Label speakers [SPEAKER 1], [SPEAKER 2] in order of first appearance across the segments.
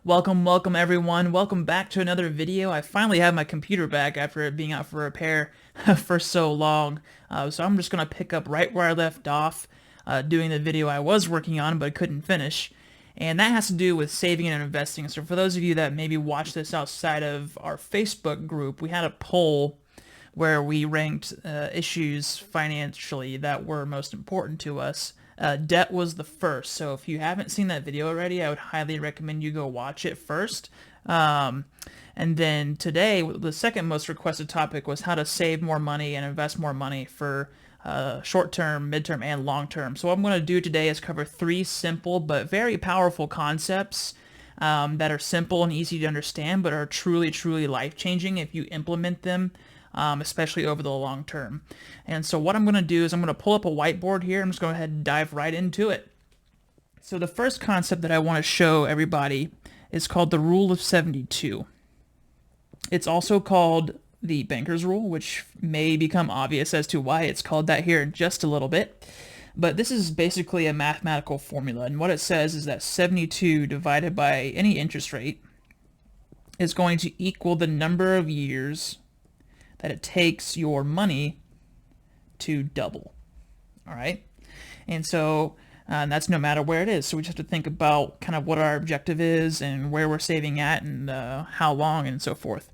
[SPEAKER 1] Welcome everyone. Welcome back to another video. I finally have my computer back after it being out for repair for so long. So I'm just going to pick up right where I left off doing the video I was working on but couldn't finish. And that has to do with saving and investing. So for those of you that maybe watch this outside of our Facebook group, we had a poll where we ranked issues financially that were most important to us. Debt was the first, so if you haven't seen that video already, I would highly recommend you go watch it first. And then today, the second most requested topic was how to save more money and invest more money for short-term, mid-term, and long-term. So what I'm going to do today is cover three simple but very powerful concepts that are simple and easy to understand, but are truly, truly life-changing if you implement them, especially over the long term. And so what I'm going to do is I'm going to pull up a whiteboard here. I'm just going to go ahead and dive right into it. So the first concept that I want to show everybody is called the Rule of 72. It's also called the Banker's Rule, which may become obvious as to why it's called that here in just a little bit. But this is basically a mathematical formula, and what it says is that 72 divided by any interest rate is going to equal the number of years that it takes your money to double. All right? And so that's no matter where it is. So we just have to think about kind of what our objective is and where we're saving at and how long and so forth.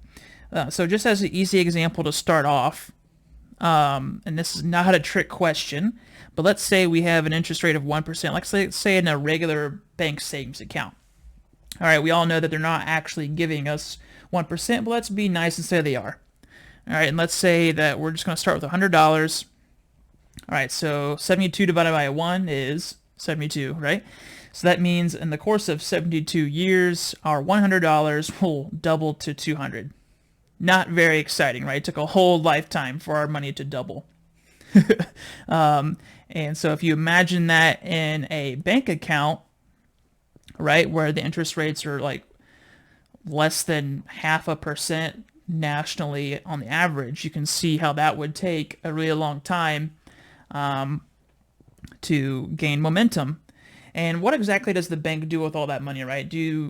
[SPEAKER 1] So just as an easy example to start off, and this is not a trick question, but let's say we have an interest rate of 1%, like say in a regular bank savings account. All right, we all know that they're not actually giving us 1%, but let's be nice and say they are. All right, and let's say that we're just going to start with $100. All right, so 72 divided by 1 is 72, right? So that means in the course of 72 years, our $100 will double to 200. Not very exciting, right? It took a whole lifetime for our money to double. And so if you imagine that in a bank account, right, where the interest rates are like less than 0.5% nationally on the average, you can see how that would take a really long time to gain momentum. And what exactly does the bank do with all that money, right?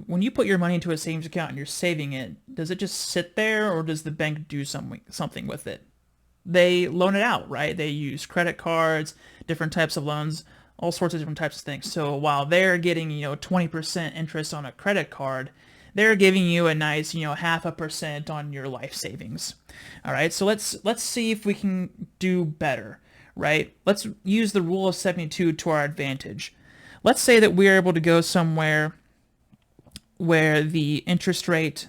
[SPEAKER 1] When you put your money into a savings account and you're saving it, does it just sit there, or does the bank do something with it? They loan it out, right? They use credit cards, different types of loans, all sorts of different types of things. So while they're getting, 20% interest on a credit card, they're giving you a nice, 0.5% on your life savings. All right, so let's see if we can do better, right? Let's use the Rule of 72 to our advantage. Let's say that we're able to go somewhere where the interest rate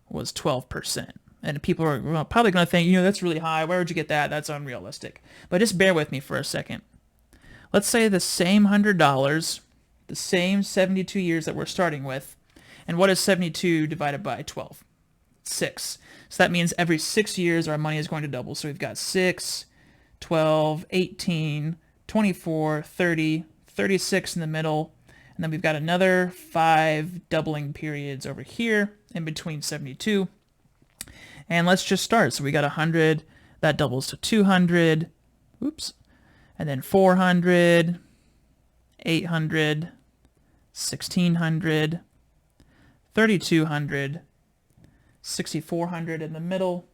[SPEAKER 1] was 12%. And people are probably going to think, that's really high. Where would you get that? That's unrealistic. But just bear with me for a second. Let's say the same $100, the same 72 years that we're starting with. And what is 72 divided by 12? 6. So that means every 6 years our money is going to double. So we've got 6, 12, 18, 24, 30, 36 in the middle. And then we've got another 5 doubling periods over here in between 72. And let's just start. So we got 100, that doubles to 200, oops, and then 400, 800, 1600, 3200, 6400 in the middle,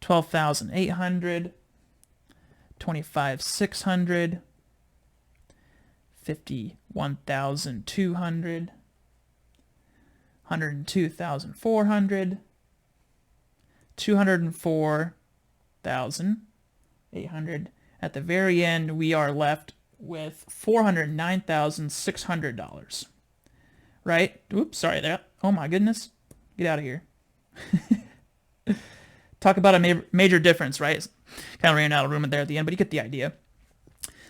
[SPEAKER 1] 12,800, 25,600, 51,200, 102,400, 204,800. At the very end, we are left with $409,600. Right? Oops, sorry there. Oh my goodness. Get out of here. Talk about a major difference, right? Kind of ran out of room there at the end, but you get the idea.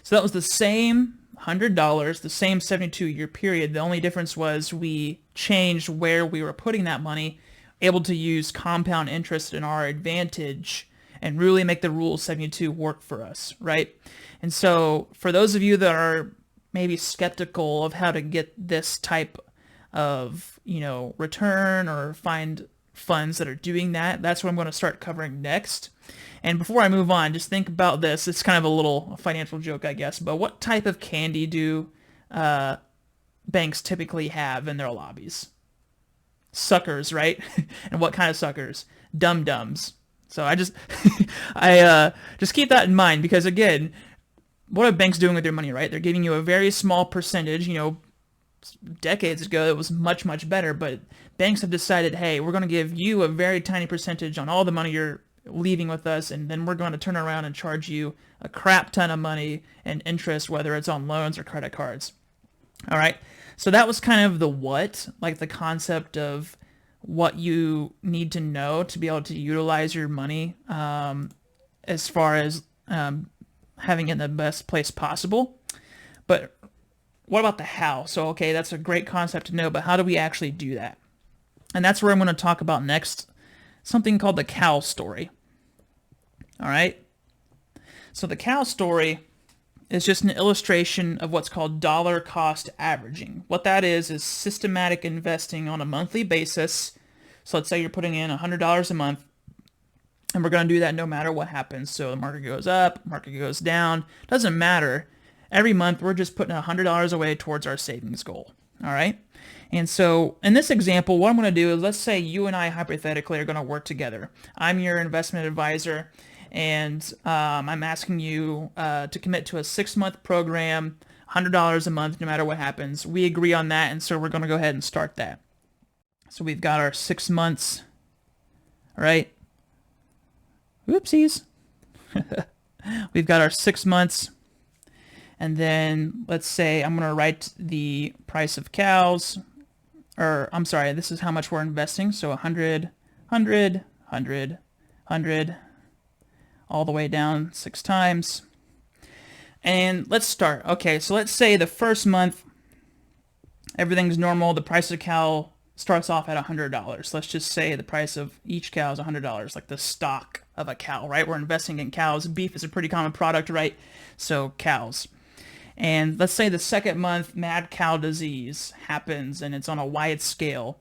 [SPEAKER 1] So that was the same $100, the same 72-year period. The only difference was we changed where we were putting that money, able to use compound interest in our advantage and really make the Rule 72 work for us, right? And so for those of you that are maybe skeptical of how to get this type of, return or find funds that are doing that, that's what I'm going to start covering next. And before I move on, just think about this. It's kind of a little financial joke, I guess, but what type of candy do banks typically have in their lobbies? suckers, right? And what kind of suckers? Dum-dums. So I just I just keep that in mind, because again, what are banks doing with their money, right? They're giving you a very small percentage. Decades ago it was much, much better, but banks have decided, hey, we're going to give you a very tiny percentage on all the money you're leaving with us, and then we're going to turn around and charge you a crap ton of money and interest, whether it's on loans or credit cards. All right. So that was kind of like the concept of what you need to know to be able to utilize your money, as far as having it in the best place possible. But what about the how? So, okay, that's a great concept to know, but how do we actually do that? And that's where I'm going to talk about next, something called the cow story. All right. So the cow story is just an illustration of what's called dollar cost averaging. What that is systematic investing on a monthly basis. So let's say you're putting in $100 a month, and we're going to do that no matter what happens. So the market goes up, market goes down, doesn't matter. Every month we're just putting $100 away towards our savings goal. All right. And so in this example, what I'm going to do is, let's say you and I hypothetically are going to work together. I'm your investment advisor, and I'm asking you to commit to a 6-month program, $100 a month, no matter what happens. We agree on that, and so we're going to go ahead and start that. So we've got our 6 months, all right? Whoopsies. We've got our 6 months, and then let's say I'm going to write the price of cows, or I'm sorry, this is how much we're investing. So 100, 100, 100, 100, all the way down 6 times. And let's start. Okay, so let's say the first month, everything's normal. The price of a cow starts off at $100. Let's just say the price of each cow is $100, like the stock of a cow, right? We're investing in cows. Beef is a pretty common product, right? So cows. And let's say the second month, mad cow disease happens, and it's on a wide scale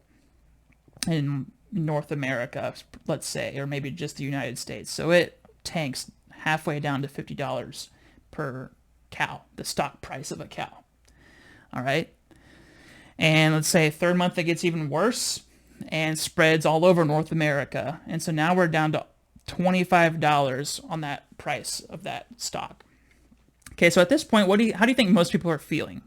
[SPEAKER 1] in North America, let's say, or maybe just the United States. So it tanks halfway down to $50 per cow, the stock price of a cow. All right. And let's say third month, it gets even worse and spreads all over North America. And so now we're down to $25 on that price of that stock. Okay, so at this point, how do you think most people are feeling?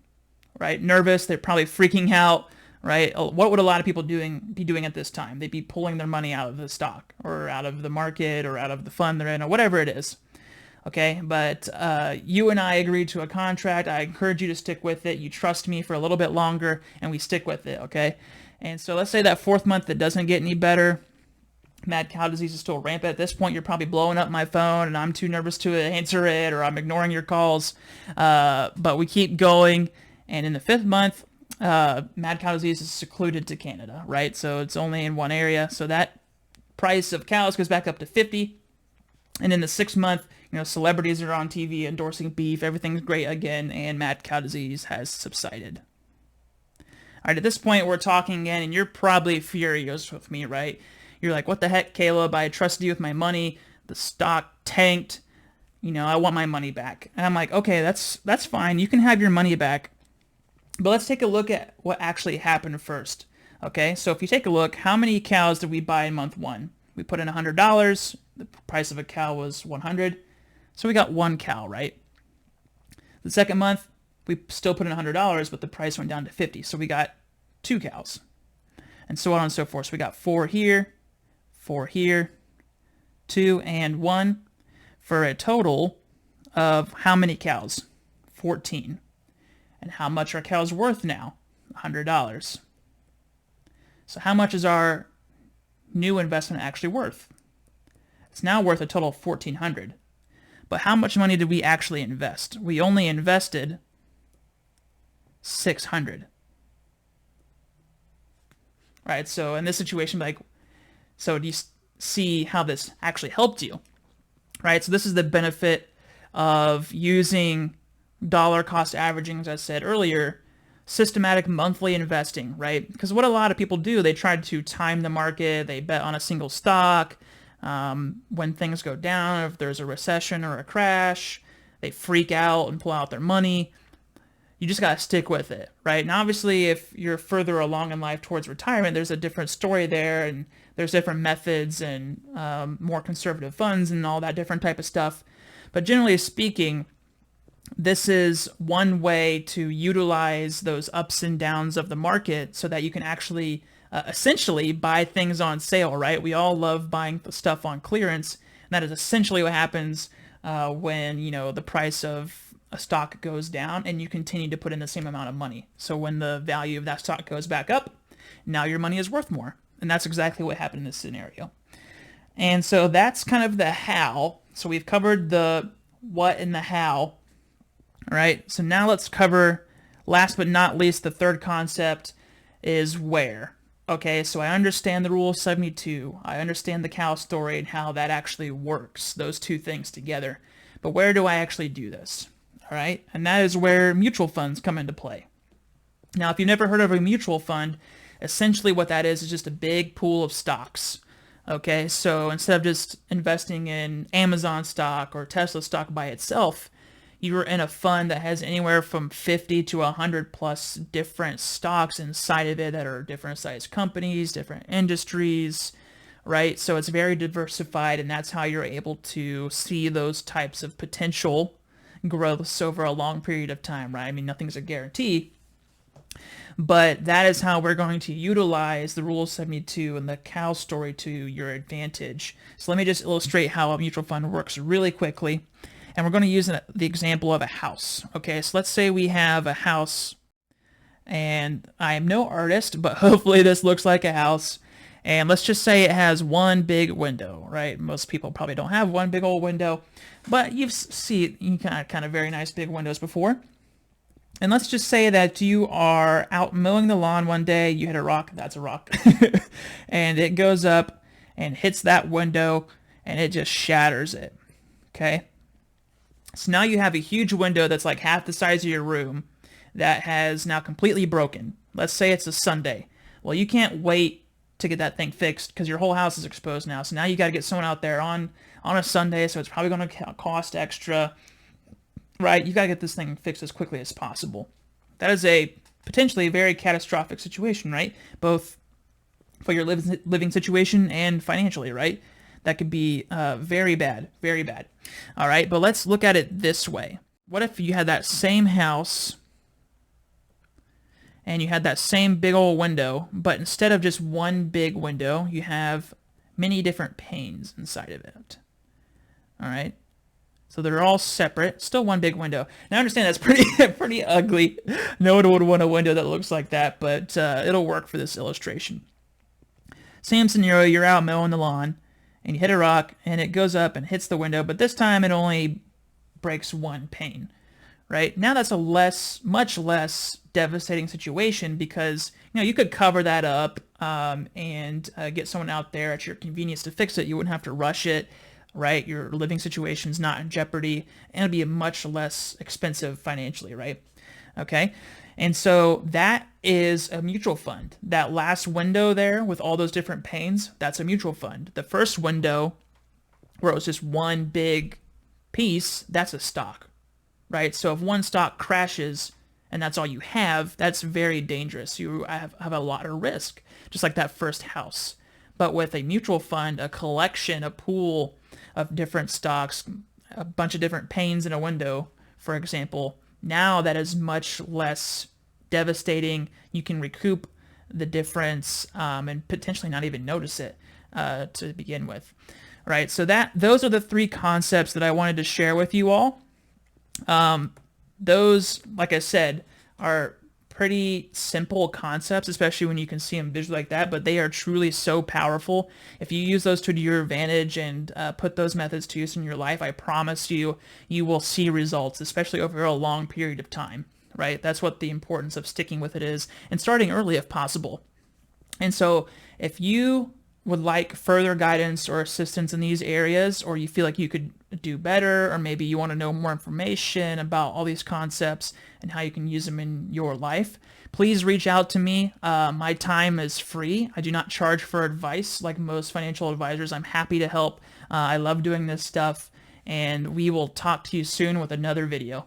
[SPEAKER 1] Right? Nervous, they're probably freaking out, right? What would a lot of people be doing at this time? They'd be pulling their money out of the stock, or out of the market, or out of the fund they're in, or whatever it is. Okay, but you and I agreed to a contract. I encourage you to stick with it. You trust me for a little bit longer, and we stick with it, okay? And so let's say that fourth month, it doesn't get any better. Mad cow disease is still rampant. At this point, you're probably blowing up my phone, and I'm too nervous to answer it, or I'm ignoring your calls. But we keep going, and in the fifth month, mad cow disease is secluded to Canada, right? So it's only in one area. So that price of cows goes back up to 50. And in the 6th month, celebrities are on TV endorsing beef. Everything's great again, and mad cow disease has subsided. All right, at this point, we're talking again, and you're probably furious with me, right? You're like, what the heck, Caleb? I trusted you with my money. The stock tanked. I want my money back. And I'm like, okay, that's fine. You can have your money back. But let's take a look at what actually happened first. Okay, so if you take a look, how many cows did we buy in month 1? We put in $100. The price of a cow was $100. So we got 1 cow, right? The second month, we still put in $100, but the price went down to 50. So we got 2 cows. And so on and so forth. So we got 4 here, 4 here, 2 and 1, for a total of how many cows? 14. And how much are cows worth now? $100. So how much is our new investment actually worth? It's now worth a total of $1,400. But how much money did we actually invest? We only invested $600. Right, so in this situation, so do you see how this actually helped you? Right, so this is the benefit of using dollar cost averaging, as I said earlier, systematic monthly investing, right? Because what a lot of people do, they try to time the market, they bet on a single stock. When things go down, if there's a recession or a crash, they freak out and pull out their money. You just got to stick with it, right? And obviously, if you're further along in life towards retirement, there's a different story there, and there's different methods and more conservative funds and all that different type of stuff. But generally speaking, this is one way to utilize those ups and downs of the market so that you can actually essentially buy things on sale, right? We all love buying stuff on clearance, and that is essentially what happens when, you know, the price of a stock goes down and you continue to put in the same amount of money. So when the value of that stock goes back up, now your money is worth more. And that's exactly what happened in this scenario. And so that's kind of the how. So we've covered the what and the how. All right, so now let's cover, last but not least, the third concept is where. Okay, so I understand the rule of 72. I understand the cow story and how that actually works, those two things together. But where do I actually do this? All right, and that is where mutual funds come into play. Now, if you've never heard of a mutual fund, essentially what that is just a big pool of stocks. Okay, so instead of just investing in Amazon stock or Tesla stock by itself, you're in a fund that has anywhere from 50 to 100 plus different stocks inside of it that are different sized companies, different industries, right? So it's very diversified, and that's how you're able to see those types of potential growths over a long period of time, right? I mean, nothing's a guarantee, but that is how we're going to utilize the Rule of 72 and the cow story to your advantage. So let me just illustrate how a mutual fund works really quickly. And we're going to use the example of a house. Okay, so let's say we have a house, and I am no artist, but hopefully this looks like a house. And let's just say it has one big window, right? Most people probably don't have one big old window, but you've seen kind of very nice big windows before. And let's just say that you are out mowing the lawn one day, you hit a rock, that's a rock, and it goes up and hits that window, and it just shatters it, okay? So now you have a huge window that's like half the size of your room that has now completely broken. Let's say it's a Sunday. Well, you can't wait to get that thing fixed because your whole house is exposed now. So now you got to get someone out there on a Sunday, so it's probably going to cost extra, right? You got to get this thing fixed as quickly as possible. That is a potentially very catastrophic situation, right? Both for your living situation and financially, right? That could be very bad, very bad. All right, but let's look at it this way. What if you had that same house and you had that same big old window, but instead of just one big window, you have many different panes inside of it? All right, so they're all separate, still one big window. Now I understand that's pretty ugly. No one would want a window that looks like that, but it'll work for this illustration. Same scenario, you're out mowing the lawn, and you hit a rock, and it goes up and hits the window, but this time it only breaks one pane, right? Now that's a much less devastating situation because, you know, you could cover that up and get someone out there at your convenience to fix it. You wouldn't have to rush it, right? Your living situation's not in jeopardy, and it'll be much less expensive financially, right? Okay, and so that is a mutual fund. That last window there with all those different panes, that's a mutual fund. The first window where it was just one big piece, that's a stock, right? So if one stock crashes and that's all you have, that's very dangerous. You have a lot of risk, just like that first house. But with a mutual fund, a collection, a pool of different stocks, a bunch of different panes in a window, for example, now that is much less devastating. You can recoup the difference and potentially not even notice it to begin with. All right, so those are the three concepts that I wanted to share with you all. Those, like I said, are pretty simple concepts, especially when you can see them visually like that, but they are truly so powerful. If you use those to your advantage and put those methods to use in your life, I promise you, you will see results, especially over a long period of time, right? That's what the importance of sticking with it is, and starting early if possible. And so if you would like further guidance or assistance in these areas, or you feel like you could do better, or maybe you want to know more information about all these concepts and how you can use them in your life, please reach out to me. My time is free. I do not charge for advice like most financial advisors. I'm happy to help. I love doing this stuff, and we will talk to you soon with another video.